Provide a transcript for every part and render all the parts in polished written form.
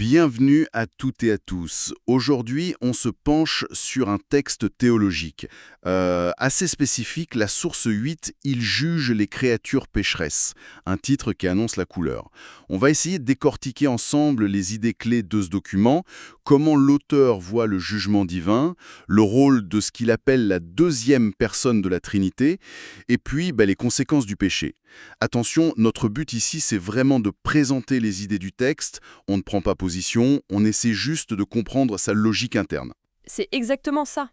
Bienvenue à toutes et à tous. Aujourd'hui, on se penche sur un texte théologique assez spécifique, la source 8, « Il juge les créatures pécheresses », un titre qui annonce la couleur. On va essayer de décortiquer ensemble les idées clés de ce document, comment l'auteur voit le jugement divin, le rôle de ce qu'il appelle la deuxième personne de la Trinité, et puis les conséquences du péché. Attention, notre but ici, c'est vraiment de présenter les idées du texte. On ne prend pas position, on essaie juste de comprendre sa logique interne. C'est exactement ça.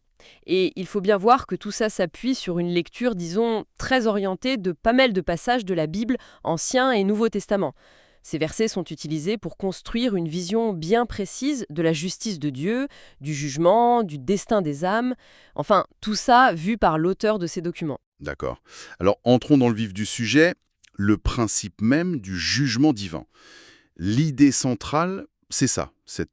Et il faut bien voir que tout ça s'appuie sur une lecture, disons, très orientée de pas mal de passages de la Bible, Ancien et Nouveau Testament. Ces versets sont utilisés pour construire une vision bien précise de la justice de Dieu, du jugement, du destin des âmes, enfin, tout ça vu par l'auteur de ces documents. D'accord. Alors, entrons dans le vif du sujet, le principe même du jugement divin. L'idée centrale, c'est ça. Cette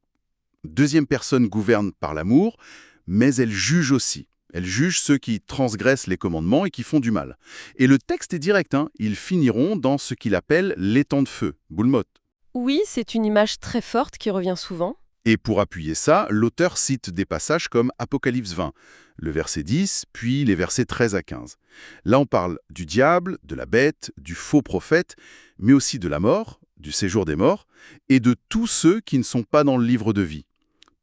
deuxième personne gouverne par l'amour, mais elle juge aussi. Elle juge ceux qui transgressent les commandements et qui font du mal. Et le texte est direct, ils finiront dans ce qu'il appelle l'étang de feu, boule motte. Oui, c'est une image très forte qui revient souvent. Et pour appuyer ça, l'auteur cite des passages comme Apocalypse 20, le verset 10, puis les versets 13 à 15. Là, on parle du diable, de la bête, du faux prophète, mais aussi de la mort, du séjour des morts, et de tous ceux qui ne sont pas dans le livre de vie.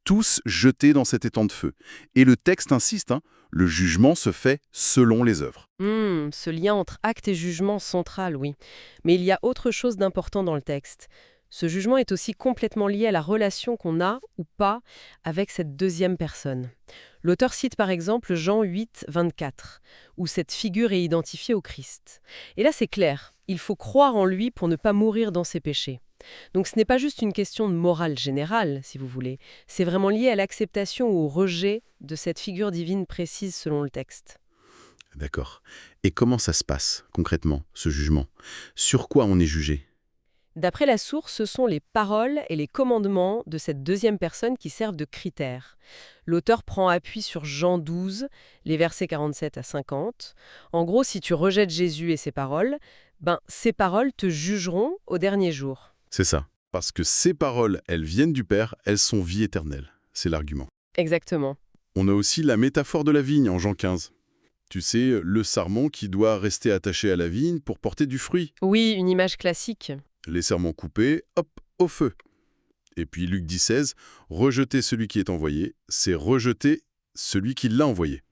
Tous jetés dans cet étang de feu. Et le texte insiste, le jugement se fait selon les œuvres. Ce lien entre acte et jugement central, oui. Mais il y a autre chose d'important dans le texte. Ce jugement est aussi complètement lié à la relation qu'on a ou pas avec cette deuxième personne. L'auteur cite par exemple Jean 8, 24, où cette figure est identifiée au Christ. Et là c'est clair, il faut croire en lui pour ne pas mourir dans ses péchés. Donc ce n'est pas juste une question de morale générale, si vous voulez, c'est vraiment lié à l'acceptation ou au rejet de cette figure divine précise selon le texte. D'accord. Et comment ça se passe, concrètement, ce jugement? Sur quoi on est jugé? D'après la source, ce sont les paroles et les commandements de cette deuxième personne qui servent de critères. L'auteur prend appui sur Jean 12, les versets 47 à 50. En gros, si tu rejettes Jésus et ses paroles, ces paroles te jugeront au dernier jour. C'est ça. Parce que ces paroles, elles viennent du Père, elles sont vie éternelle. C'est l'argument. Exactement. On a aussi la métaphore de la vigne en Jean 15. Tu sais, le sarment qui doit rester attaché à la vigne pour porter du fruit. Oui, une image classique. Les serments coupés, hop, au feu. Et puis Luc 16, rejeter celui qui est envoyé, c'est rejeter celui qui l'a envoyé.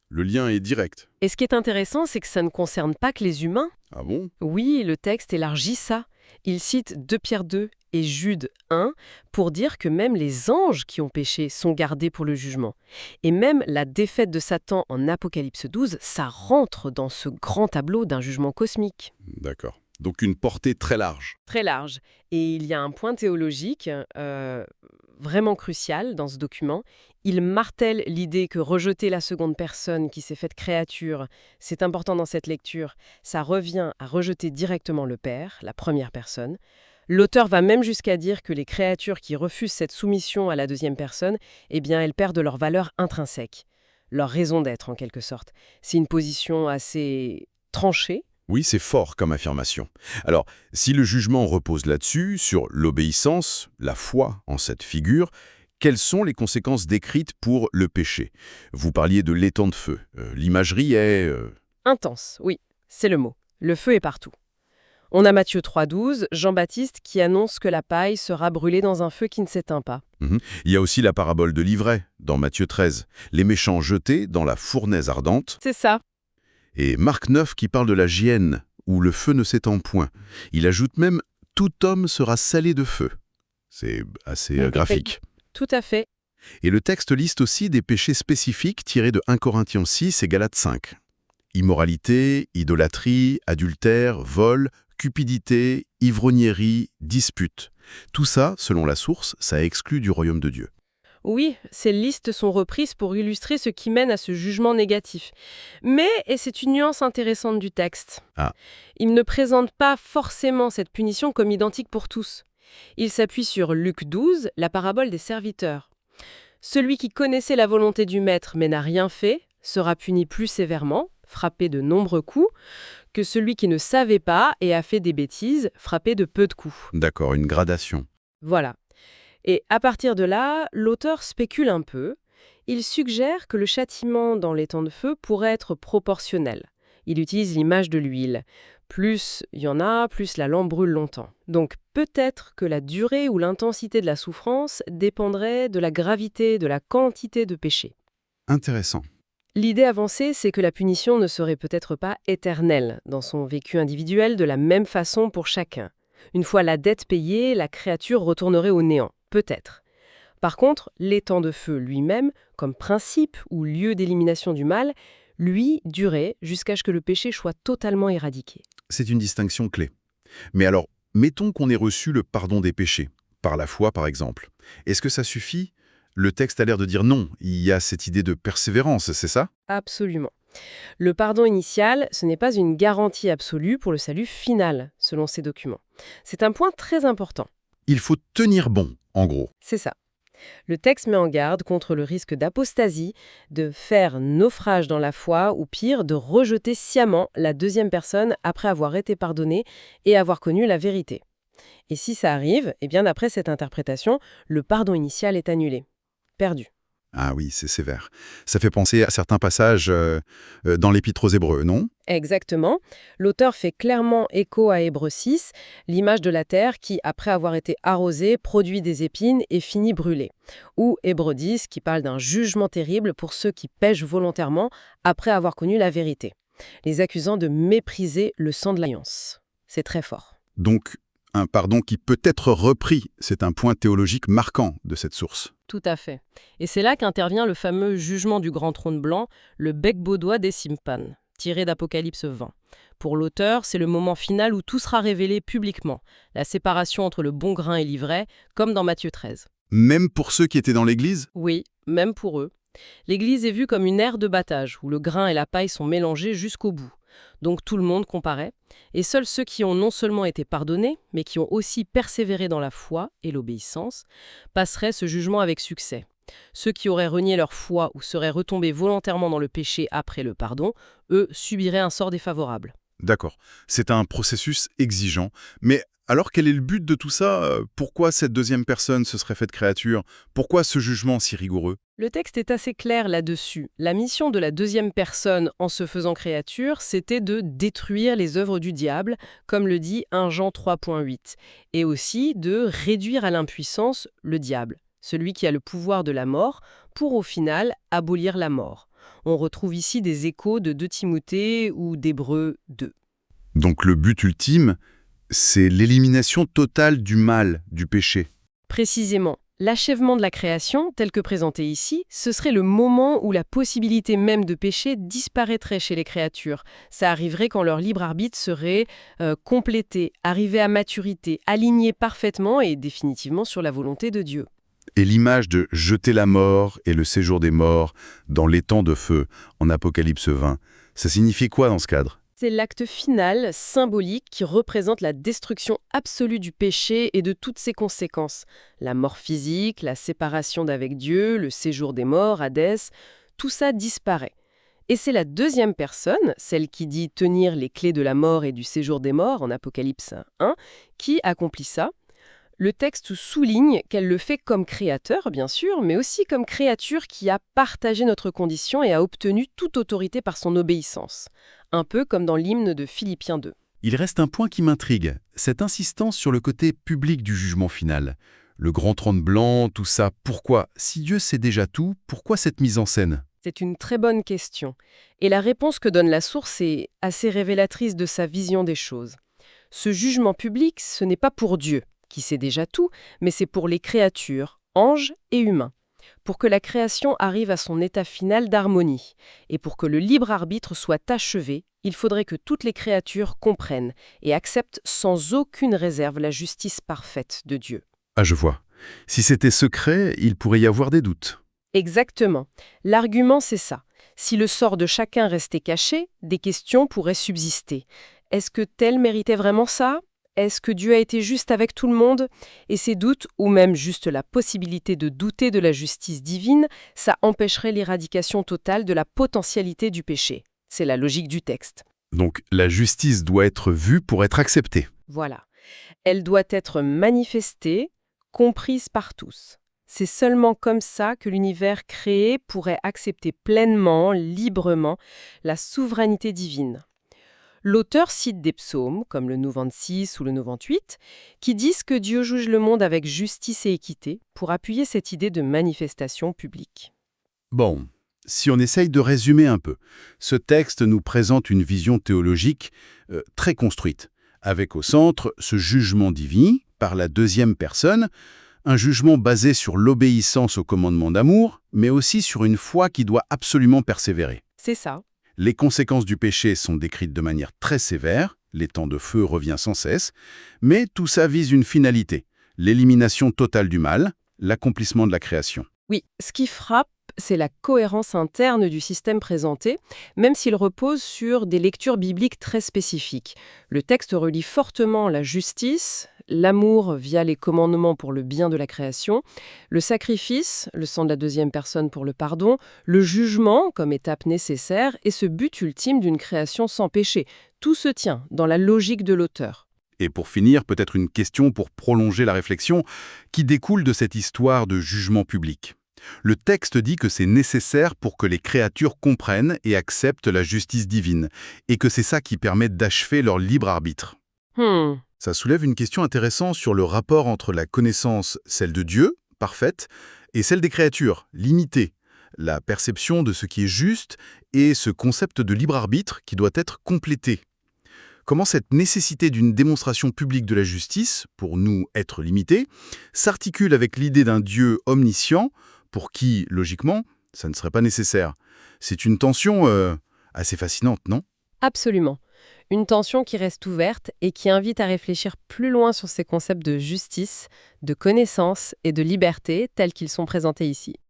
Le lien est direct. Et ce qui est intéressant, c'est que ça ne concerne pas que les humains. Ah bon? Oui, le texte élargit ça. Il cite 2 Pierre 2 et Jude 1 pour dire que même les anges qui ont péché sont gardés pour le jugement. Et même la défaite de Satan en Apocalypse 12, ça rentre dans ce grand tableau d'un jugement cosmique. D'accord. Donc une portée très large. Très large. Et il y a un point théologique vraiment crucial dans ce document. Il martèle l'idée que rejeter la seconde personne qui s'est faite créature, c'est important dans cette lecture, ça revient à rejeter directement le Père, la première personne. L'auteur va même jusqu'à dire que les créatures qui refusent cette soumission à la deuxième personne, elles perdent leur valeur intrinsèque, leur raison d'être en quelque sorte. C'est une position assez tranchée. Oui, c'est fort comme affirmation. Alors, si le jugement repose là-dessus, sur l'obéissance, la foi en cette figure, quelles sont les conséquences décrites pour le péché? Vous parliez de l'étang de feu. L'imagerie est... Intense, oui, c'est le mot. Le feu est partout. On a Matthieu 3,12, Jean-Baptiste qui annonce que la paille sera brûlée dans un feu qui ne s'éteint pas. Il y a aussi la parabole de l'ivraie, dans Matthieu 13. Les méchants jetés dans la fournaise ardente. C'est ça. Et Marc 9 qui parle de la géhenne, où le feu ne s'étend point. Il ajoute même « tout homme sera salé de feu ». C'est assez graphique. Tout à fait. Et le texte liste aussi des péchés spécifiques tirés de 1 Corinthiens 6 et Galates 5. Immoralité, idolâtrie, adultère, vol, cupidité, ivrognerie, dispute. Tout ça, selon la source, ça exclut du royaume de Dieu. Oui, ces listes sont reprises pour illustrer ce qui mène à ce jugement négatif. Mais, et c'est une nuance intéressante du texte, il ne présente pas forcément cette punition comme identique pour tous. Il s'appuie sur Luc 12, la parabole des serviteurs. Celui qui connaissait la volonté du maître mais n'a rien fait sera puni plus sévèrement, frappé de nombreux coups, que celui qui ne savait pas et a fait des bêtises, frappé de peu de coups. D'accord, une gradation. Voilà. Et à partir de là, l'auteur spécule un peu. Il suggère que le châtiment dans les temps de feu pourrait être proportionnel. Il utilise l'image de l'huile. Plus il y en a, plus la lampe brûle longtemps. Donc peut-être que la durée ou l'intensité de la souffrance dépendrait de la gravité, de la quantité de péché. Intéressant. L'idée avancée, c'est que la punition ne serait peut-être pas éternelle dans son vécu individuel de la même façon pour chacun. Une fois la dette payée, la créature retournerait au néant, peut-être. Par contre, l'étang de feu lui-même, comme principe ou lieu d'élimination du mal, lui, durait jusqu'à ce que le péché soit totalement éradiqué. C'est une distinction clé. Mais alors, mettons qu'on ait reçu le pardon des péchés, par la foi par exemple. Est-ce que ça suffit? Le texte a l'air de dire non, il y a cette idée de persévérance, c'est ça? Absolument. Le pardon initial, ce n'est pas une garantie absolue pour le salut final, selon ces documents. C'est un point très important. Il faut tenir bon, en gros. C'est ça. Le texte met en garde contre le risque d'apostasie, de faire naufrage dans la foi ou pire, de rejeter sciemment la deuxième personne après avoir été pardonné et avoir connu la vérité. Et si ça arrive, eh bien d'après cette interprétation, le pardon initial est annulé. Perdu. Ah oui, c'est sévère. Ça fait penser à certains passages dans l'Épître aux Hébreux, non? Exactement. L'auteur fait clairement écho à Hébreux 6, l'image de la terre qui, après avoir été arrosée, produit des épines et finit brûlée. Ou Hébreux 10 qui parle d'un jugement terrible pour ceux qui pêchent volontairement après avoir connu la vérité, les accusant de mépriser le sang de l'alliance. C'est très fort. Donc, un pardon qui peut être repris, c'est un point théologique marquant de cette source. Tout à fait. Et c'est là qu'intervient le fameux jugement du grand trône blanc, le bec baudois des Simpan, tiré d'Apocalypse 20. Pour l'auteur, c'est le moment final où tout sera révélé publiquement, la séparation entre le bon grain et l'ivraie, comme dans Matthieu 13. Même pour ceux qui étaient dans l'Église? Oui, même pour eux. L'Église est vue comme une aire de battage, où le grain et la paille sont mélangés jusqu'au bout. Donc tout le monde comparaît, et seuls ceux qui ont non seulement été pardonnés, mais qui ont aussi persévéré dans la foi et l'obéissance, passeraient ce jugement avec succès. Ceux qui auraient renié leur foi ou seraient retombés volontairement dans le péché après le pardon, eux, subiraient un sort défavorable. D'accord. C'est un processus exigeant. Mais alors, quel est le but de tout ça? Pourquoi cette deuxième personne se serait faite créature? Pourquoi ce jugement si rigoureux? Le texte est assez clair là-dessus. La mission de la deuxième personne en se faisant créature, c'était de détruire les œuvres du diable, comme le dit 1 Jean 3.8, et aussi de réduire à l'impuissance le diable, celui qui a le pouvoir de la mort, pour au final abolir la mort. On retrouve ici des échos de 2 Timothée ou d'Hébreux 2. Donc le but ultime, c'est l'élimination totale du mal, du péché. Précisément. L'achèvement de la création, tel que présenté ici, ce serait le moment où la possibilité même de péché disparaîtrait chez les créatures. Ça arriverait quand leur libre arbitre serait complété, arrivé à maturité, aligné parfaitement et définitivement sur la volonté de Dieu. Et l'image de jeter la mort et le séjour des morts dans l'étang de feu en Apocalypse 20, ça signifie quoi dans ce cadre? C'est l'acte final, symbolique, qui représente la destruction absolue du péché et de toutes ses conséquences. La mort physique, la séparation d'avec Dieu, le séjour des morts, Hadès, tout ça disparaît. Et c'est la deuxième personne, celle qui dit tenir les clés de la mort et du séjour des morts en Apocalypse 1, qui accomplit ça. Le texte souligne qu'elle le fait comme créateur, bien sûr, mais aussi comme créature qui a partagé notre condition et a obtenu toute autorité par son obéissance. Un peu comme dans l'hymne de Philippiens 2. Il reste un point qui m'intrigue, cette insistance sur le côté public du jugement final. Le grand trône blanc, tout ça, pourquoi? Si Dieu sait déjà tout, pourquoi cette mise en scène? C'est une très bonne question. Et la réponse que donne la source est assez révélatrice de sa vision des choses. Ce jugement public, ce n'est pas pour Dieu, qui sait déjà tout, mais c'est pour les créatures, anges et humains. Pour que la création arrive à son état final d'harmonie, et pour que le libre arbitre soit achevé, il faudrait que toutes les créatures comprennent et acceptent sans aucune réserve la justice parfaite de Dieu. Ah, je vois. Si c'était secret, il pourrait y avoir des doutes. Exactement. L'argument, c'est ça. Si le sort de chacun restait caché, des questions pourraient subsister. Est-ce que tel méritait vraiment ça ? Est-ce que Dieu a été juste avec tout le monde? Et ces doutes, ou même juste la possibilité de douter de la justice divine, ça empêcherait l'éradication totale de la potentialité du péché. C'est la logique du texte. Donc la justice doit être vue pour être acceptée. Voilà. Elle doit être manifestée, comprise par tous. C'est seulement comme ça que l'univers créé pourrait accepter pleinement, librement, la souveraineté divine. L'auteur cite des psaumes, comme le 96 ou le 98, qui disent que Dieu juge le monde avec justice et équité pour appuyer cette idée de manifestation publique. Bon, si on essaye de résumer un peu, ce texte nous présente une vision théologique très construite, avec au centre ce jugement divin par la deuxième personne, un jugement basé sur l'obéissance au commandement d'amour, mais aussi sur une foi qui doit absolument persévérer. C'est ça. Les conséquences du péché sont décrites de manière très sévère, l'étang de feu revient sans cesse, mais tout ça vise une finalité, l'élimination totale du mal, l'accomplissement de la création. Oui, ce qui frappe, c'est la cohérence interne du système présenté, même s'il repose sur des lectures bibliques très spécifiques. Le texte relie fortement la justice, l'amour via les commandements pour le bien de la création, le sacrifice, le sang de la deuxième personne pour le pardon, le jugement comme étape nécessaire et ce but ultime d'une création sans péché. Tout se tient dans la logique de l'auteur. Et pour finir, peut-être une question pour prolonger la réflexion qui découle de cette histoire de jugement public. Le texte dit que c'est nécessaire pour que les créatures comprennent et acceptent la justice divine, et que c'est ça qui permet d'achever leur libre arbitre. Ça soulève une question intéressante sur le rapport entre la connaissance, celle de Dieu, parfaite, et celle des créatures, limitée, la perception de ce qui est juste et ce concept de libre arbitre qui doit être complété. Comment cette nécessité d'une démonstration publique de la justice, pour nous être limités, s'articule avec l'idée d'un Dieu omniscient, pour qui, logiquement, ça ne serait pas nécessaire. C'est une tension assez fascinante, non? Absolument. Une tension qui reste ouverte et qui invite à réfléchir plus loin sur ces concepts de justice, de connaissance et de liberté tels qu'ils sont présentés ici.